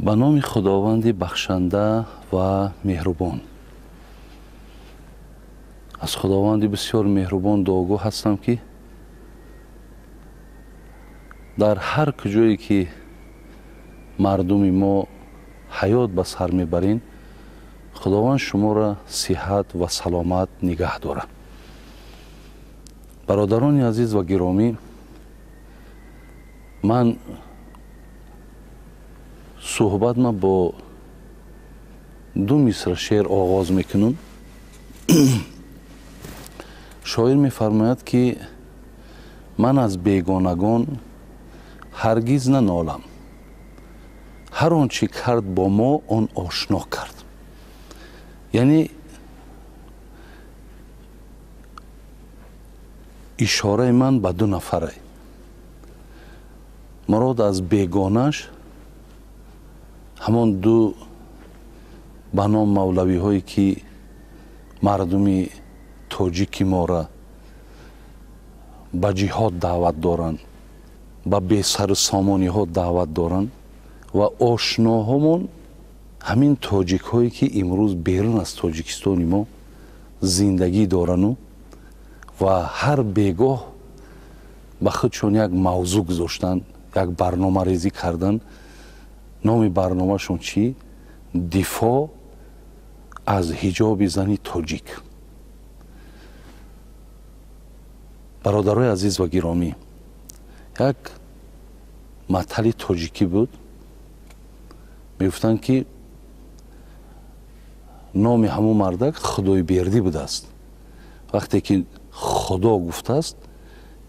به نام خداوند بخشنده و مهربان. از خداوند بسیار مهربان دعاگو هستم که در هر کجایی که مردم ما حیات به سر میبرین، خداوند شما را صحت و سلامت نگه داره. برادران عزیز و گرامی، من صحبت ما با دو مصرع شعر آغاز میکنم. شاعر میفرماید که من از بیگانگان هرگز ننالم، هر آنچه کرد با ما آن آشنا کرد. یعنی اشاره من به دو نفره، مراد از بیگانش همون دو به نام مولوی هایی که مردم تاجیک ما را به جهاد دعوت دارند، به بی سر سامانی ها دعوت دارند و آشناهامون همین تاجیک هایی که امروز بیرون از تاجیکستان ما زندگی دارند و هر بیگاه به خودشون یک موضوع گذاشتن، یک برنامه ریزی کردن. نام برنامه شون چی؟ دفاع از حجاب زنی تاجیک. برادرای عزیز و گرامی، یک مطلع تاجیکی بود، میگفتن که نام همون مردک خدای بیردی بوده است. وقتی که خدا گفته است،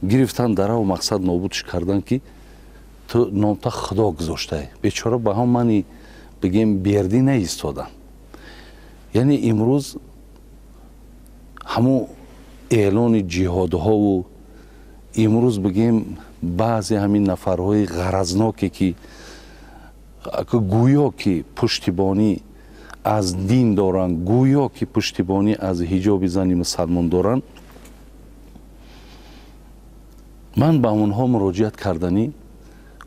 گرفتن در و مقصد نابودش کردن که تو نام تا خدا گذاشته. بیچاره به هم منی بگیم بیردی نیستادن. یعنی امروز همون اعلان جهادها و امروز بگیم بعضی همین نفرهای غرضناکی که گویا که پشتیبانی از دین دارن، گویا که پشتیبانی از حجاب زنی مسلمان دارن، من به اونها مراجعت کردنی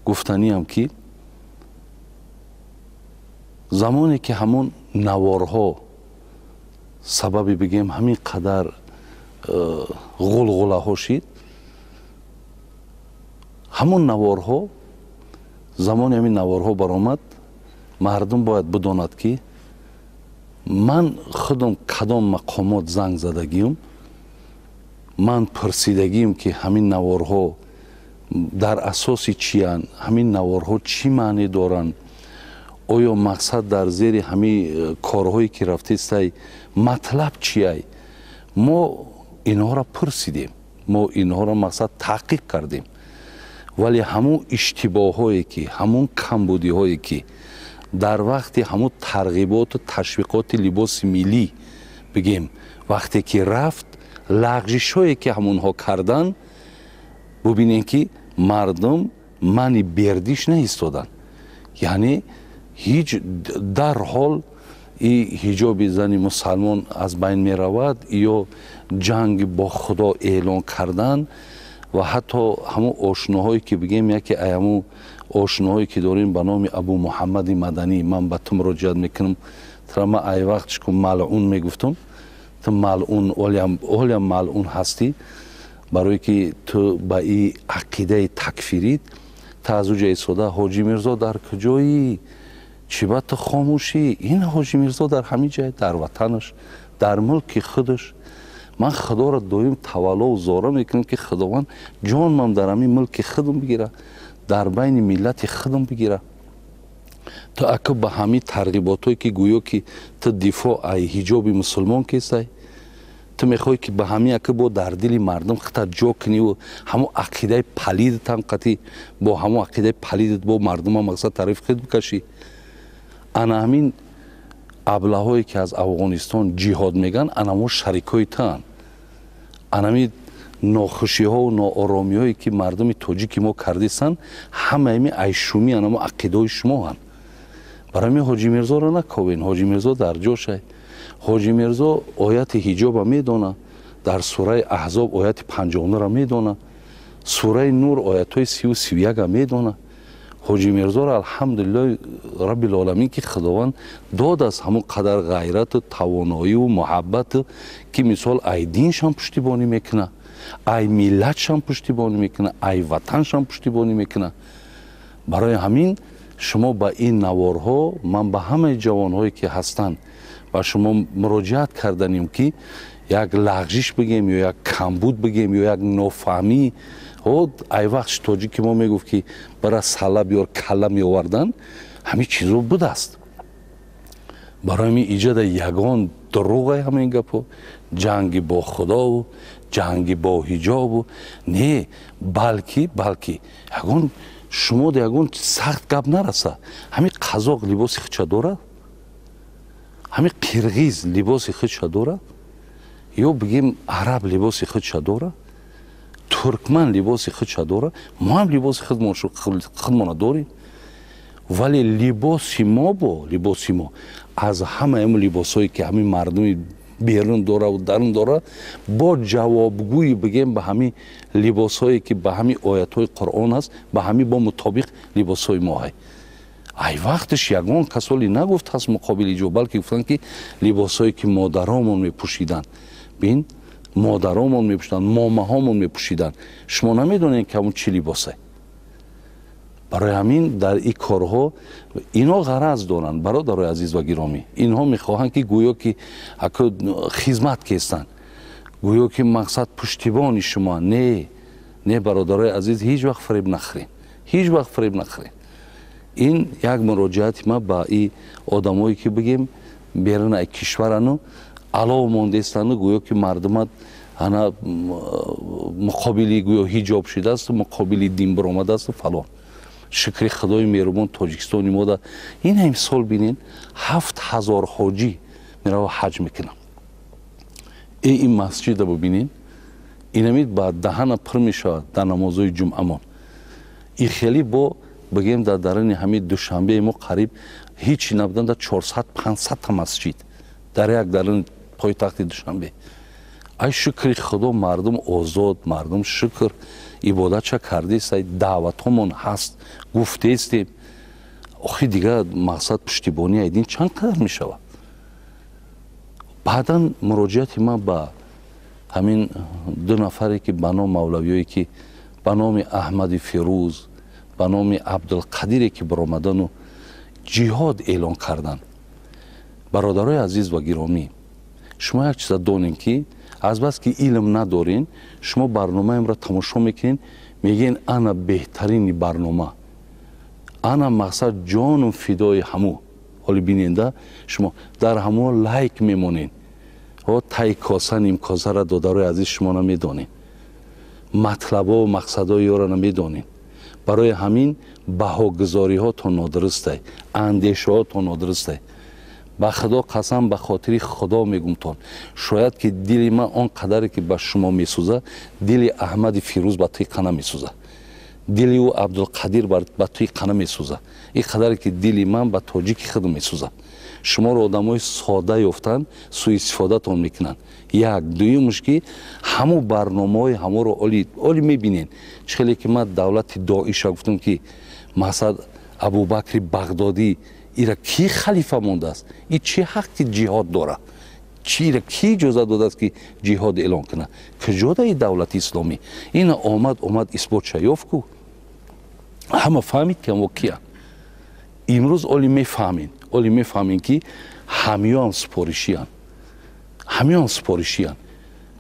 گفتنی هم که زمانی که همون نوارها سببی بگیم همین قدر غلغله ها شید، همون نوارها زمانی همین نوارها برآمد، مردم باید بداند که من خودم کدام مقامات زنگ زدگیم، من پرسیدگیم که همین نوارها در اساس چی هستند، همین نوارها چی معنی دارند، آیا مقصد در زیر همین کارهایی که رفته مطلب چی است. ما اینها را پرسیدیم، ما اینها را مقصد تحقیق کردیم، ولی همون اشتباه هایی که، همون کمبودی هایی که در وقت همون ترغیبات و تشویقات لباس ملی بگیم وقتی که رفت، لغزش هایی که همونها کردن، ببینین که مردم منی بیردیش نیستادن. یعنی هیچ در حال این حجاب زنی مسلمان از بین می رود یا جنگ با خدا اعلان کردن و حتی همون آشناهایی که بگیم یکی همون آشناهایی که داریم به نام ابو محمد مدنی، من به تو مراجعت میکنم، ترا من ای وقتش که ملعون میگفتم، تو ملعون اولی ملعون هستی، برای که تو به این عقیده تکفیرید تعزوج ایستاده. حاجی میرزا در کجایی؟ چی باید تو خاموشی؟ این حاجی میرزا در همین جای، در وطنش، در ملک خودش. من خدا را دایم تولا و زاره میکنم که خداوند جان من در همین ملک خودم بگیره، در بین ملت خودم بگیره. تو اکه به همین ترغیبات هایی که گویا که تو دفاع ای حجاب مسلمان کیستی، تو میخوای که به همین اکه با در دل مردم خطر جا کنی و همون عقیده پلیدت هم قطعی با همون عقیده پلیدت با مردم هم مقصد تعریف خود بکشی. انا همین ابله هایی که از افغانستان جهاد میگن، انا ما شریکای تن. انا همین ناخوشی ها و ناآرامی هایی که مردم تاجیک ما کردیستن، همه همین ایشومی انا ما عقیده های شما هن. برای می حاجی میرزا را نکاوین، حاجی میرزا در جاشه. حاجی میرزا آیت حجاب را میدانه، در سوره احزاب آیت 59 را میدانه، سوره نور آیت های 30 و 31 را میدانه. حاجی میرزا را الحمدلله رب العالمین که خداوند داد از همون قدر غیرت و توانایی و محبت که مثال ای دینشان پشتیبانی میکنه، ای ملتشان پشتیبانی میکنه، ای وطنشان پشتیبانی میکنه. برای همین شما با این نوارها من به همه جوانهایی که هستند و شما مراجعت کردنیم که یک لغزش بگیم یا یک کمبود بگیم یا یک نافهمی. ای وقت توجی که ما میگفت که برای سلب یا کله می آوردن همین چیز رو بود است. برای می ایجاد یگان دروغ همین گپ، جنگ با خدا و جنگ با حجاب و نه، بلکه یگان شما در یگان سخت گپ نرسه. همین قزاق لباس خودش داره، همین قرغیز لباس خودش داره، یا بگیم عرب لباس خودش داره، ترکمن لباس خودش داره، ما هم لباس خودمان داریم. ولی لباس ما از همه این لباسایی که همین مردم بیرون داره و درون داره با جوابگویی بگیم به همین لباسایی که به همین آیات‌های قرآن است، به همین با مطابق لباسای ما های. ای وقتش یگان کسالی نگفت هست مقابل جو، بلکه گفتن که لباسایی که مادرامون میپوشیدن، بین مادرامون میپوشیدن، ماماهامون میپوشیدن، شما نمیدونین که اون چی لباسه. برای همین در این کارها اینا غرض دارن برادرای عزیز و گرامی. اینها میخواهند که گویا که خدمت کردن، گویا که مقصد پشتیبانی شما. نه برادرای عزیز، هیچ وقت فریب نخورین، هیچ وقت فریب نخورین. این یک مراجعت ما با این آدمایی که بگیم بیرون از کشورانو علاوه مانده استند، گویا که مردمت انا مقابلی گویا حجاب شده است، مقابلی دین برآمده است فلان. شکر خدای مهربان تاجیکستانی ما دا این امسال بینین 7000 حاجی میره حج میکنن. این مسجد رو ببینین، این امید با دهن پر میشه در نمازهای جمعه مان. این خیلی با بگیم در درون همین دوشنبه ما قریب هیچی نبودن، در 400-500 تا مسجد در یک درون پایتخت دوشنبه. ای شکر خدا مردم آزاد، مردم شکر عبادت چه کرده است، دعوت همون هست، گفته استیم. آخی دیگه مقصد پشتیبانی ایدین چند قدر می شود. بعدا مراجعت من با همین دو نفری که به نام مولویایی که به نام احمد فیروز، به نام عبدالقدیری که برآمدن و جهاد اعلان کردن. برادرای عزیز و گرامی، شما یک چیز دانین که از بس که علم ندارین، شما برنامه ام را تماشا میکنین، میگین انا بهترین برنامه، انا مقصد جانم فدای همو. حالی بیننده شما در همو لایک میمونین و تای کاسه نیم کاسه را دادرای عزیز شما نمیدانین، مطلب و مقصد های را نمیدانین. برای همین بهاگذاری ها تا نادرسته، اندیشه ها تا نادرسته. با خدا قسم، به خاطر خدا میگم تان، شاید که دل من آن قدری که به شما میسوزه، دل احمد فیروز به توی قنه میسوزه، دل او عبدالقدیر به توی قنه میسوزه، این قدری که دل من به تاجیک خود میسوزه. شما رو آدمای ساده یافتن، سوء استفاده تان میکنن. یک دویمش که همو برنامه‌های همو رو عالی میبینین. چخیلی که من دولت داعش گفتم که مثلا ابوبکر بغدادی ایرا کی خلیفه مونده است، این چه حقی جهاد داره، چی را کی اجازه داده است که جهاد اعلان کنه؟ کجا ده دولت اسلامی؟ این آمد اثبات شیاف کو، همه فهمید که واقعا امروز اولی میفهمین که همیان سپارشیان.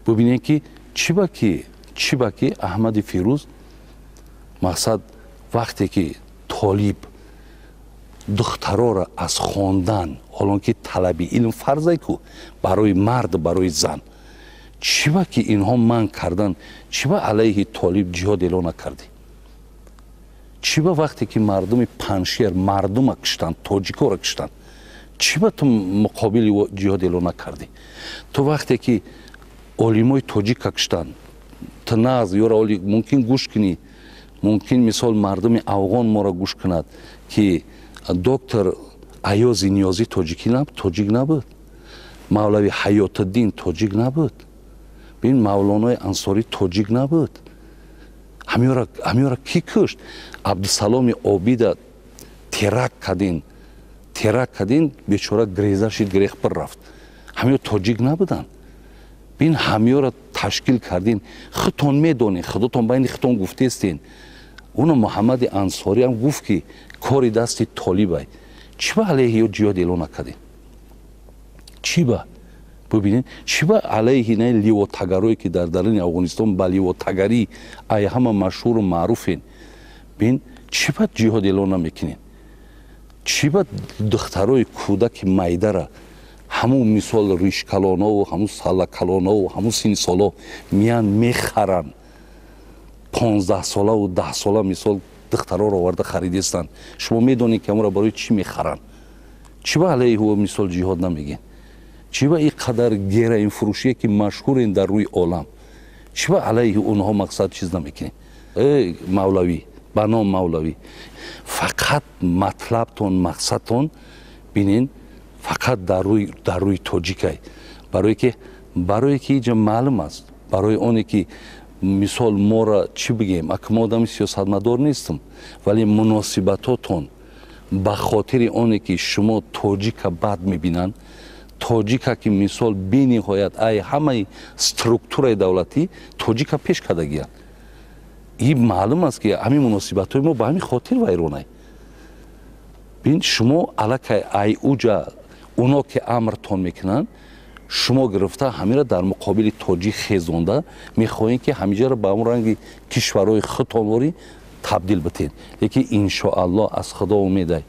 ببینین که چی با که احمد فیروز مقصد وقتی که طالب دخترها را از خواندن، حالا که طلبی علم فرضه کو برای مرد برای زن، چی با که اینها من کردن، چی با علیه طالب جهاد اعلان نکردی؟ چی با وقتی که مردم پنشیر مردم را کشتن، تاجیکا را کشتن، چی با تو مقابل جهاد اعلان نکردی؟ تو وقتی که علمای تاجیک کشتن، تو ناز یا را ممکن گوش کنی، ممکن مثال مردم افغان ما را گوش کند که دکتر ایاز نیازی تاجیک نبود، مولوی حیات الدین تاجیک نبود، ببین مولانای انصاری تاجیک نبود. ҳамёра кӣ кушт? Абдусаломи Обида терак кардин, бечора грезаши грехпар рафт. ҳамё тоҷик набуданд. бин ҳамёра ташкил кардин. худтон медонед, худотон байни худтон гуфтестен. уна Муҳаммади Ансориам гуфт ки кори дасти толибай. чӣ ба алайҳи ё ҷиҳод эълон накардем? чӣ ба бубинед, чӣ ба алайҳи на ливотагарое ки дар даруни Афғонистон ба ливотагарӣ ай ҳама машҳуру маъруфен. бин чӣ ба ҷиҳод эълон намекунед? чӣ ба духтарои кӯдаки майдара ҳамун мисол ришкалонову ҳамун салакалонову ҳамун синни соло миян мехаранд. 15 солаву 10 сола мисол духтароро оварда харидестанд. шумо медонед ки ҳамонро барои чӣ мехаранд? чӣ ба алайҳи ӯ мисол ҷиҳод намегӯед? чӣ ба ин қадар героинфурӯшие ки машҳурен дар рӯи олам, чӣ ба алайҳи онҳо мақсад чиз намекунед? мавлавӣ ба ном мавлавӣ, фақат матлабтон мақсадтон бинен фақат дар рӯи тоҷикай, барое ки иҷа маълум аст, барои оне ки мисол мора чӣ бигем, ака мо одами сиёсатмадор нестам, вале муносибатотон ба хотири оне ки шумо тоҷика бад мебинанд, тоҷика ки мисол бениҳоят ай ҳамаи структураи давлатӣ тоҷика пеш кардагиянд. ин маълум аст ки ҳамин муносибатҳои мо ба ҳамин хотир вайронай. бин шумо аллакай ай уҷа оно ки амртон мекунанд, шумо гирифта ҳамира дар муқобили тоҷик хезонда мехоҳем ки ҳамиҷаро ба ҳамон ранги кишварҳои худтонворӣ табдил битед. лекин иншоаллоҳ аз худо умедай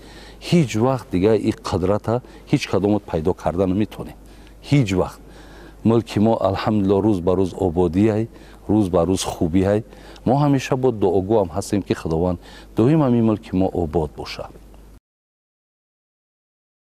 ҳеҷ вақт дигар ин қудрата ҳеҷ кадомат пайдо карда наметавонем. ҳеҷ вақт мулки мо алҳамдулиллоҳ рӯз ба рӯз ободиай, рӯз ба рӯз хубиай. мо ҳамеша бо дуогӯам ҳастем ки худованд доим ҳамин мулки мо обод бошад.